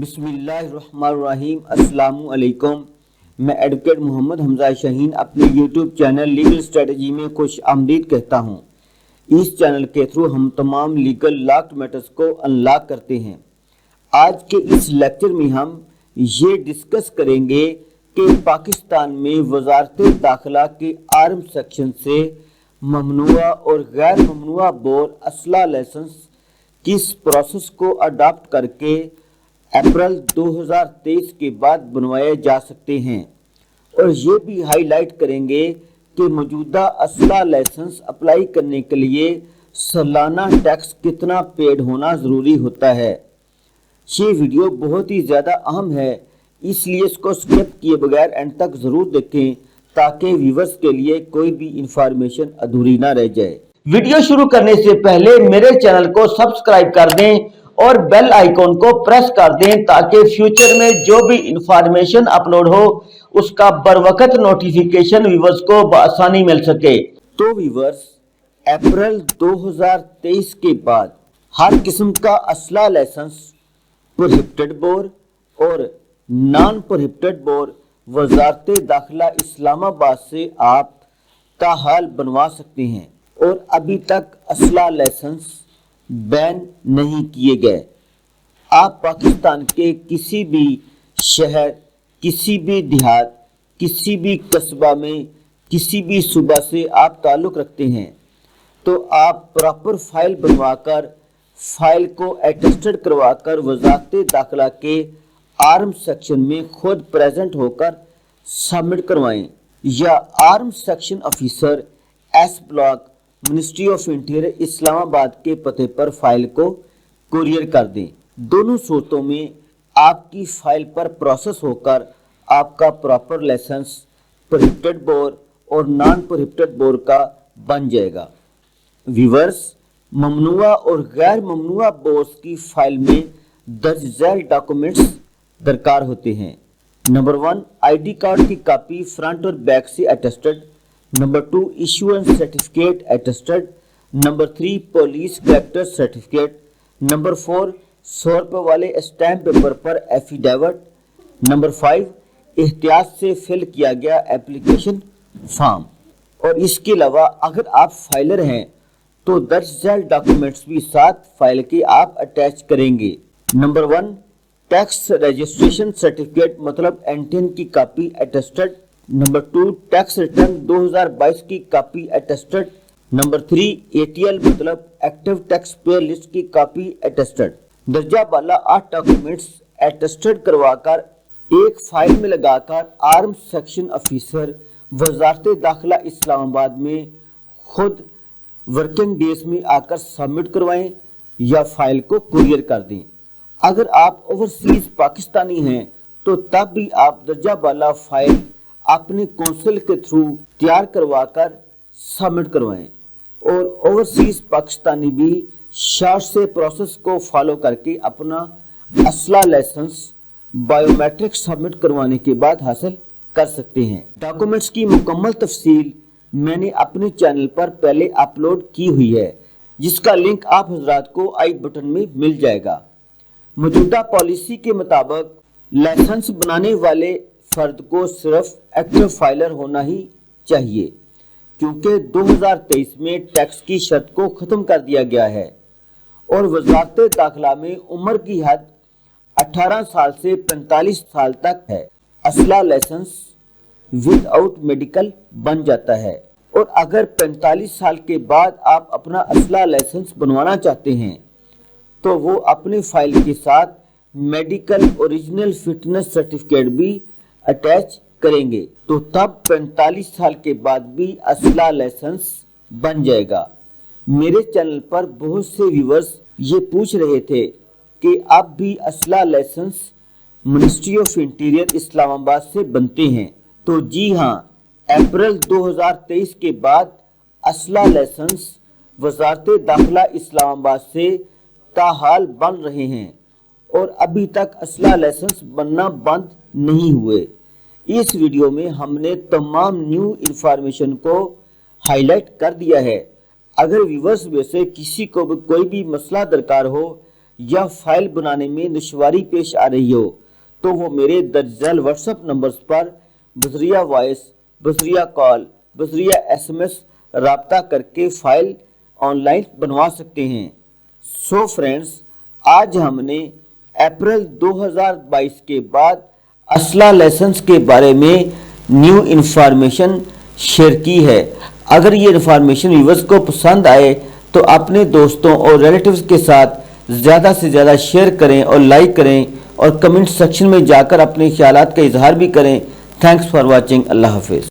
بسم اللہ الرحمن الرحیم۔ السلام علیکم۔ میں ایڈوکیٹ محمد حمزہ شاہین اپنے یوٹیوب چینل لیگل اسٹریٹجی میں خوش آمدید کہتا ہوں۔ اس چینل کے تھرو ہم تمام لیگل لاکڈ میٹرز کو انلاک کرتے ہیں۔ آج کے اس لیکچر میں ہم یہ ڈسکس کریں گے کہ پاکستان میں وزارت داخلہ کے آرم سیکشن سے ممنوع اور غیر ممنوع بور اسلحہ لائسنس کس پروسیس کو اڈاپٹ کر کے اپریل 2023 کے بعد بنوائے جا سکتے ہیں، اور یہ بھی ہائی لائٹ کریں گے کہ موجودہ اسلحہ لائسنس اپلائی کرنے کے لیے سالانہ ٹیکس کتنا پیڈ ہونا ضروری ہوتا ہے۔ یہ ویڈیو بہت ہی زیادہ اہم ہے، اس لیے اس کو سکپ کیے بغیر اینڈ تک ضرور دیکھیں تاکہ ویورز کے لیے کوئی بھی انفارمیشن ادھوری نہ رہ جائے۔ ویڈیو شروع کرنے سے پہلے میرے چینل کو سبسکرائب کر دیں اور بیل آئیکن کو پریس کر دیں تاکہ فیوچر میں جو بھی انفارمیشن اپلوڈ ہو اس کا بروقت نوٹیفیکیشن ویورز کو بآسانی مل سکے۔ تو ویورز، اپریل 2023 کے بعد ہر قسم کا اسلحہ لائسنس پروہیبٹڈ بور اور نان پروہیبٹڈ بور وزارت داخلہ اسلام آباد سے آپ تاحال بنوا سکتے ہیں، اور ابھی تک اسلحہ لائسنس بین نہیں کیے گئے۔ آپ پاکستان کے کسی بھی شہر، کسی بھی دیہات، کسی بھی قصبہ میں، کسی بھی صوبہ سے آپ تعلق رکھتے ہیں تو آپ پراپر فائل بنوا کر، فائل کو اٹیسٹڈ کروا کر وزارت داخلہ کے آرم سیکشن میں خود پریزنٹ ہو کر سبمٹ کروائیں، یا arm section officer S block ministry of interior Islamabad کے پتے پر فائل کو کوریئر کر دیں۔ دونوں صورتوں میں آپ کی فائل پر پروسیس ہو کر آپ کا پراپر لائسنس پروہیبٹڈ بور اور نان پروہیبٹڈ بور کا بن جائے گا۔ ویورز، ممنوع اور غیر ممنوع بورس کی فائل میں درج ذیل ڈاکومنٹس درکار ہوتے ہیں۔ نمبر 1، آئی ڈی کارڈ کی کاپی فرنٹ اور بیک سے attested. Number 2، issuance certificate attested. Number 3، police character certificate. Number 4، 100 روپے والے اسٹیمپ پیپر پر ایفیڈیوٹ۔ نمبر 5، احتیاط سے فل کیا گیا اپلیکیشن فارم۔ اور اس کے علاوہ اگر آپ فائلر ہیں تو درج ذیل ڈاکومنٹس بھی ساتھ فائل کے آپ اٹیچ کریں گے۔ نمبر 1، ٹیکس رجسٹریشن سرٹیفکیٹ مطلب NTN کی copy attested. Number 2، tax return 2022 کی کاپی اٹیسٹڈ۔ نمبر 3، ATL مطلب ایکٹیو ٹیکس پیئر لسٹ کی کاپی اٹیسٹڈ۔ درجہ بالا 8 ڈاکومنٹس اٹیسٹڈ کروا کر ایک فائل میں لگا کر آرم سیکشن آفیسر وزارت داخلہ اسلام آباد میں خود ورکنگ ڈیز میں آ کر سبمٹ کروائیں یا فائل کو کوریئر کر دیں۔ اگر آپ اوورسیز پاکستانی ہیں تو تب بھی آپ درجہ بالا فائل اپنے کونسل کے تھرو تیار کروا کر سبمٹ کروائیں، اور اوورسیز پاکستانی بھی شارٹ سے پروسیس کو فالو کر کے اپنا اسلحہ لائسنس بائیو میٹرک سبمٹ کروانے کے بعد حاصل کر سکتے ہیں۔ ڈاکومنٹس کی مکمل تفصیل میں نے اپنے چینل پر پہلے اپلوڈ کی ہوئی ہے، جس کا لنک آپ حضرات کو آئی بٹن میں مل جائے گا۔ موجودہ پالیسی کے مطابق لائسنس بنانے والے فرد کو صرف ایکٹیو فائلر ہونا ہی چاہیے، کیونکہ 2023 میں ٹیکس کی شرط کو ختم کر دیا گیا ہے، اور وزارت داخلہ میں عمر کی حد 18 سال سے 45 سال تک ہے۔ اسلحہ لائسنس ود آؤٹ میڈیکل بن جاتا ہے، اور اگر 45 سال کے بعد آپ اپنا اسلحہ لائسنس بنوانا چاہتے ہیں تو وہ اپنے فائل کے ساتھ میڈیکل اوریجنل فٹنس سرٹیفکیٹ بھی اٹیچ کریں گے، تو تب 45 سال کے بعد بھی اسلحہ لائسنس بن جائے گا۔ میرے چینل پر بہت سے ویورز یہ پوچھ رہے تھے کہ اب بھی اسلحہ لائسنس منسٹری آف انٹیریئر اسلام آباد سے بنتے ہیں، تو جی ہاں، اپریل 2023 کے بعد اسلحہ لائسنس وزارت داخلہ اسلام آباد سے تاحال بن رہے ہیں، اور ابھی تک اسلحہ لائسنس بننا بند نہیں ہوئے۔ اس ویڈیو میں ہم نے تمام نیو انفارمیشن کو ہائی لائٹ کر دیا ہے۔ اگر ویورز میں سے کسی کو بھی کوئی بھی مسئلہ درکار ہو یا فائل بنانے میں دشواری پیش آ رہی ہو تو وہ میرے درج ذیل واٹس ایپ نمبرز پر بذریعہ وائس، بذریعہ کال، بذریعہ SMS رابطہ کر کے فائل آن لائن بنوا سکتے ہیں۔ سو فرینڈز، آج ہم نے اپریل 2022 کے بعد اسلحہ لائسنس کے بارے میں نیو انفارمیشن شیئر کی ہے۔ اگر یہ انفارمیشن ویورز کو پسند آئے تو اپنے دوستوں اور ریلیٹیوز کے ساتھ زیادہ سے زیادہ شیئر کریں اور لائک کریں اور کمنٹ سیکشن میں جا کر اپنے خیالات کا اظہار بھی کریں۔ Thanks for watching. اللہ حافظ۔